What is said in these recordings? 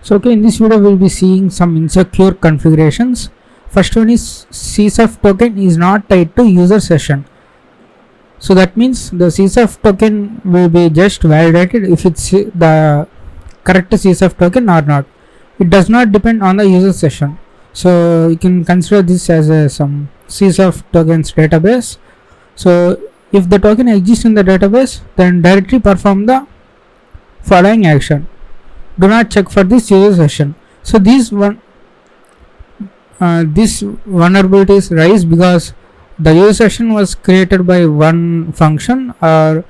So okay, in this video we'll be seeing some insecure configurations. First one is CSF token is not tied to user session. So that means the CSF token will be just validated if it's the correct CSF token or not. It does not depend on the user session. So you can consider this as some CSF tokens database. So if the token exists in the database, then directly perform the following action. Do not check for this user session. So this vulnerabilities rise because the user session was created by one function and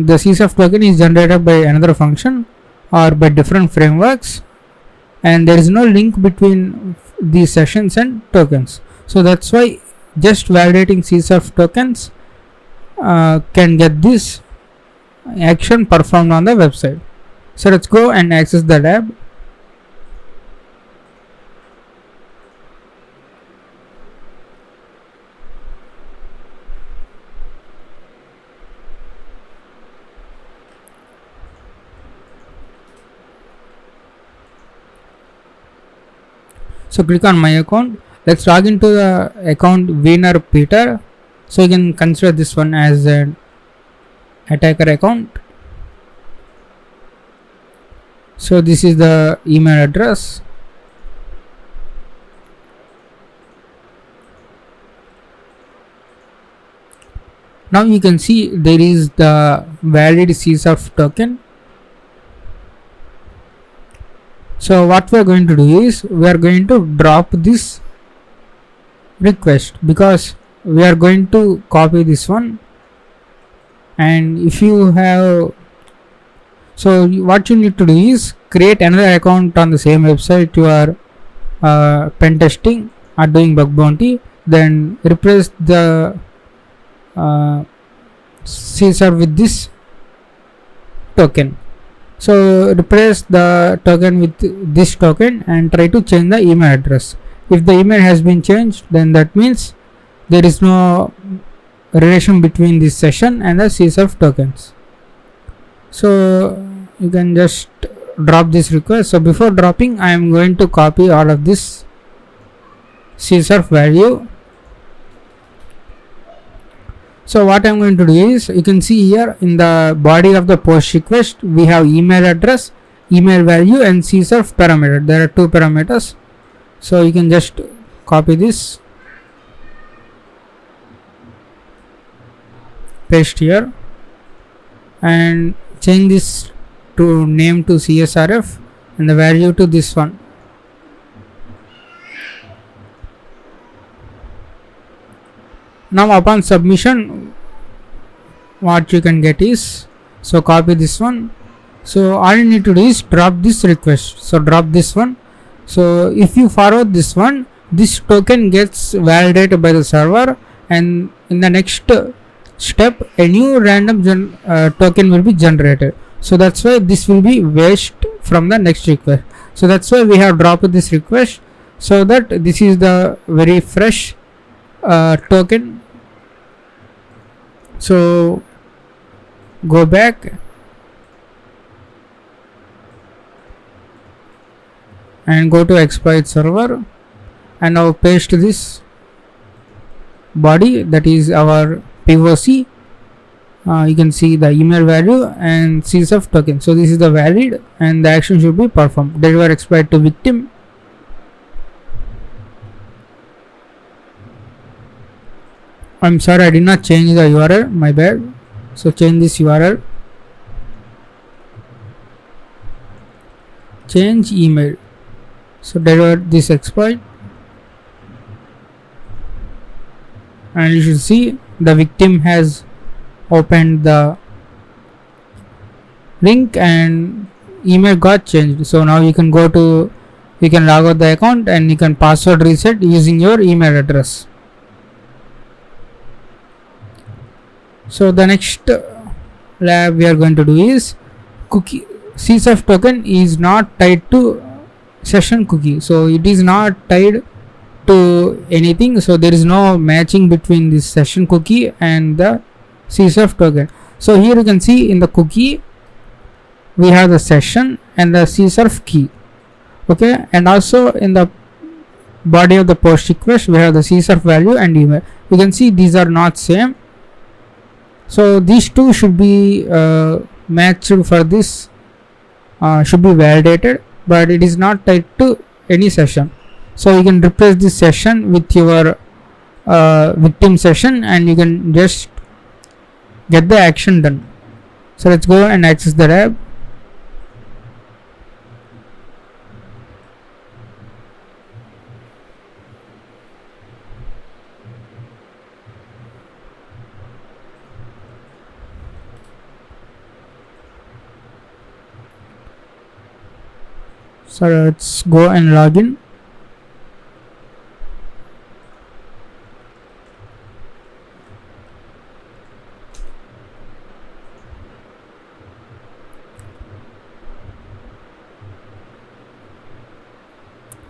the CSF token is generated by another function or by different frameworks, and there is no link between these sessions and tokens. So that's why just validating CSF tokens can get this action performed on the website. So let's go and access the lab. So click on my account. Let's log into the account Wiener Peter. So you can consider this one as an attacker account. So this is the email address. Now you can see there is the valid CSF token. So what we are going to do is we are going to drop this request because we are going to copy this one, and if you have, so what you need to do is create another account on the same website you are pen testing or doing bug bounty, then replace the CSR with this token. So replace the token with this token and try to change the email address. If the email has been changed, then that means there is no relation between this session and the CSF tokens. So you can just drop this request. So before dropping, I am going to copy all of this CSF value. So what I am going to do is, you can see here in the body of the post request we have email address, email value and CSF parameter. There are two parameters. So you can just copy this, paste here, and change this to name to CSRF and the value to this one. Now upon submission, what you can get is, so copy this one. So all you need to do is drop this request. So drop this one. So if you forward this one, this token gets validated by the server, and in the next step a new random token will be generated. So that's why this will be waste from the next request. So that's why we have dropped this request, so that this is the very fresh token. So go back and go to exploit server, and now paste this body, that is our POC. You can see the email value and CSF token. So this is the valid and the action should be performed. Deliver exploit to victim. I'm sorry, I did not change the URL, my bad. So change this URL, change email. So deliver this exploit, and you should see the victim has opened the link and email got changed. So now you can log out the account and you can password reset using your email address. So the next lab we are going to do is cookie. CSF token is not tied to session cookie, so it is not tied to anything. So there is no matching between this session cookie and the CSF token. So here you can see in the cookie we have the session and the csurf key. Okay, and also in the body of the post request we have the csurf value and email. You can see these are not same, so these two should be matched for this, should be validated, but it is not tied to any session. So you can replace this session with your victim session and you can just get the action done. So let's go and access the app. So let's go and log in.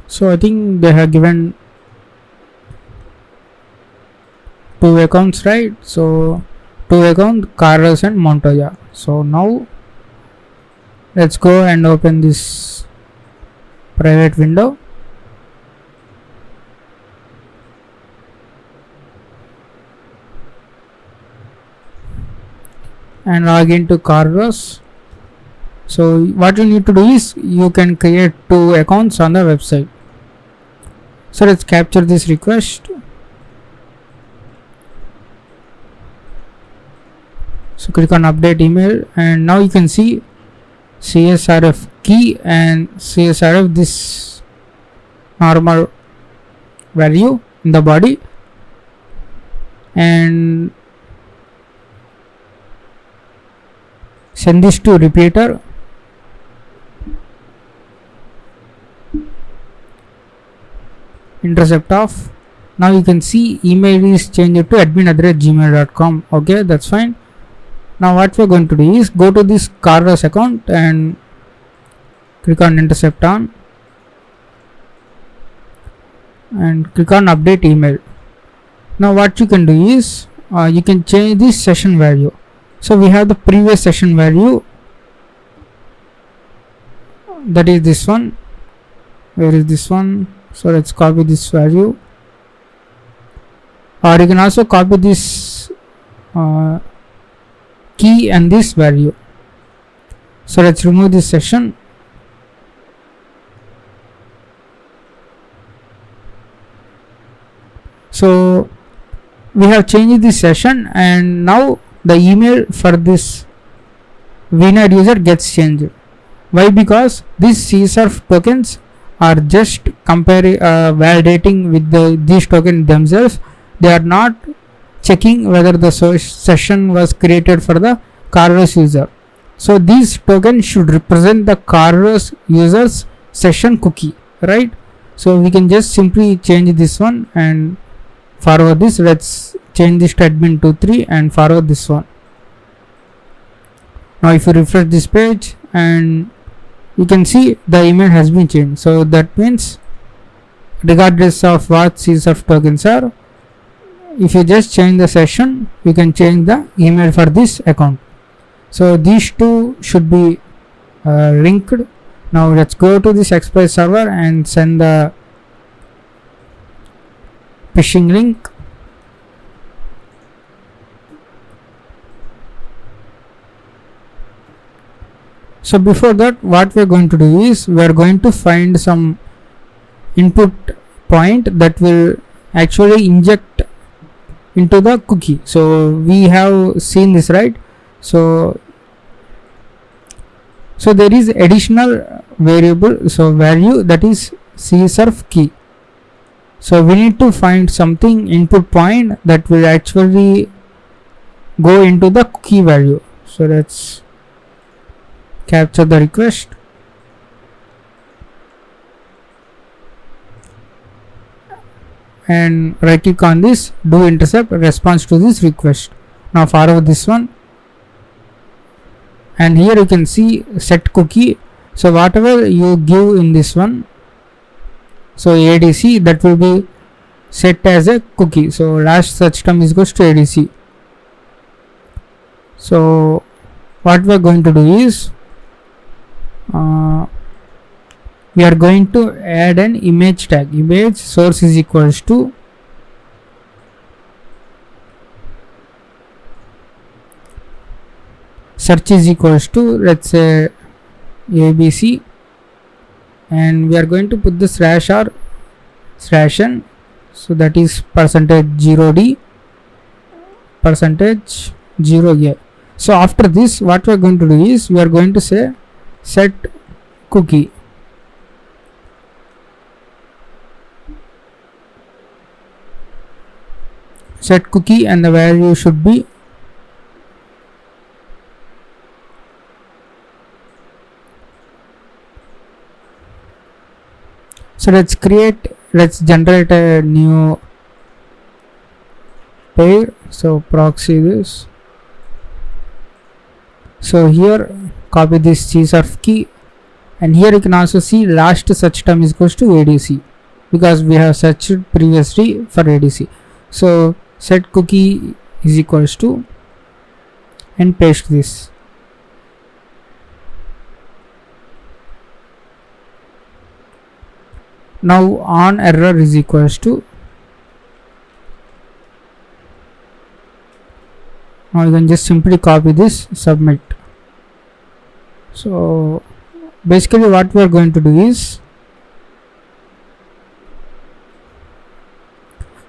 So I think they have given 2 accounts, right? So 2 account Carlos and Montoya. So now let's go and open this private window. And log into Carlos. So what you need to do is you can create 2 accounts on the website. So let's capture this request. So click on update email and now you can see CSRF key and CSRF this normal value in the body, and send this to repeater. Intercept off. Now you can see email is changed to admin@gmail.com. Okay, that's fine. Now what we're going to do is go to this Carlos account and click on intercept on and click on update email. Now what you can do is you can change this session value. So we have the previous session value, that is this one. Where is this one? So let's copy this value, or you can also copy this key and this value. So let's remove this session. So we have changed this session and now the email for this winner user gets changed. Why? Because these CSRF tokens are just validating with these tokens themselves. They are not checking whether the session was created for the Carlos user. So these tokens should represent the Carlos user's session cookie, right? So we can just simply change this one and forward this. Let's change this to admin23 and forward this one. Now if you refresh this page and you can see the email has been changed. So that means regardless of what CSRF tokens are, if you just change the session, you can change the email for this account. So these two should be linked. Now let's go to this Express server and send the phishing link. So before that, what we're going to do is we're going to find some input point that will actually inject into the cookie. So we have seen this, right? So there is additional variable, so value, that is CSRF key. So we need to find something input point that will actually go into the cookie value. So let's capture the request and right click on this, do intercept response to this request. Now forward this one and here you can see set cookie. So whatever you give in this one, so ADC, that will be set as a cookie. So last search term is goes to ADC. So what we are going to do is we are going to add an image tag. Image source is equals to search is equals to, let's say, abc, and we are going to put the slash or slash n, so that is %0d %0a. So after this, what we are going to do is we are going to say set cookie. Set cookie, and the value should be so let's generate a new pair. So proxy this. So here copy this CSRF key, and here you can also see last search term is equals to ADC, because we have searched previously for ADC. So set cookie is equals to, and paste this. Now on error is equals to, now you can just simply copy this, submit. So basically what we are going to do is,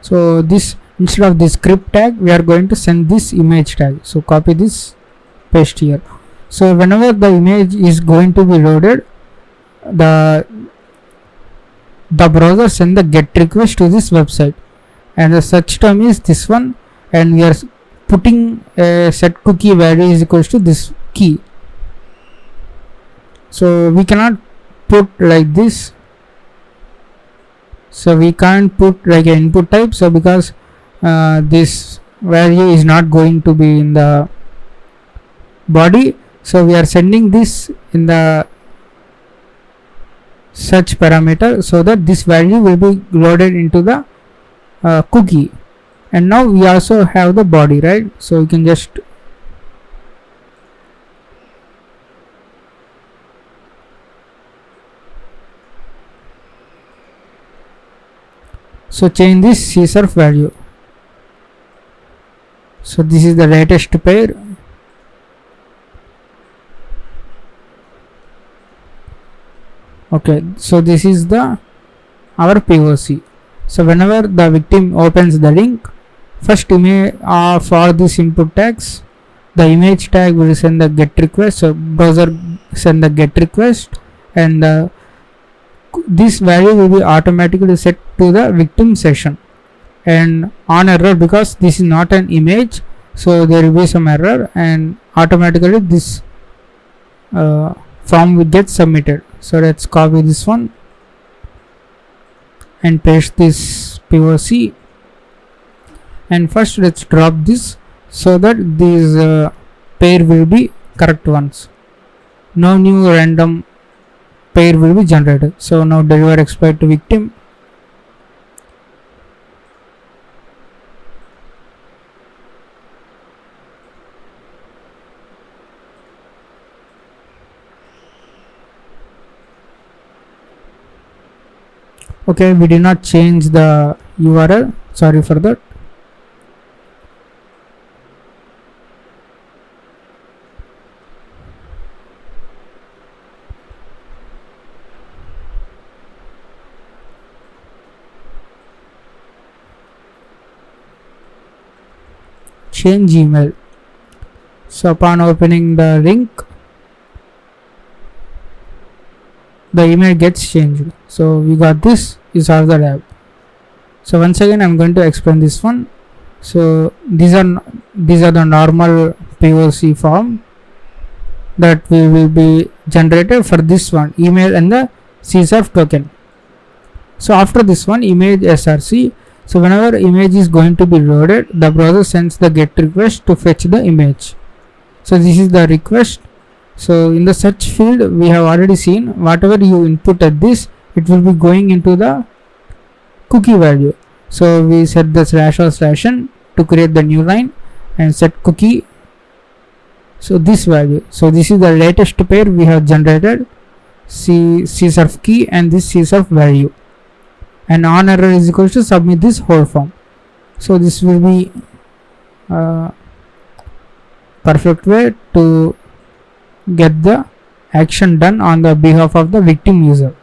so this, instead of this script tag, we are going to send this image tag. So copy this, paste here. So whenever the image is going to be loaded, the browser send the get request to this website, and the search term is this one, and we are putting a set cookie value is equals to this key. So we cannot put like this, so we can't put like an input type, so because this value is not going to be in the body, so we are sending this in the search parameter, so that this value will be loaded into the cookie. And now we also have the body, right? So you can just change this CSRF value. So this is the latest pair. Okay, so this is the our POC. So whenever the victim opens the link, first image for this input tags, the image tag will send the get request. So browser send the get request, and this value will be automatically set to the victim session. And on error, because this is not an image, so there will be some error, and automatically this form will get submitted. So let's copy this one and paste this POC, and first let's drop this, so that these pair will be correct ones. No new random pair will be generated. So now deliver expired to victim. Okay, we did not change the URL, sorry for that. Change email. So upon opening the link, the email gets changed. So we got this is all the lab. So once again I'm going to explain this one. So these are the normal POC form that we will be generated for this one, email and the CSRF token. So after this one, image SRC. So whenever image is going to be loaded, the browser sends the get request to fetch the image. So this is the request. So in the search field, we have already seen whatever you input at this, it will be going into the cookie value. So we set the slash or slash n to create the new line and set cookie. So this value. So this is the latest pair we have generated cserf key and this cserf value, and on error is equals to submit this whole form. So this will be perfect way to get the action done on the behalf of the victim user.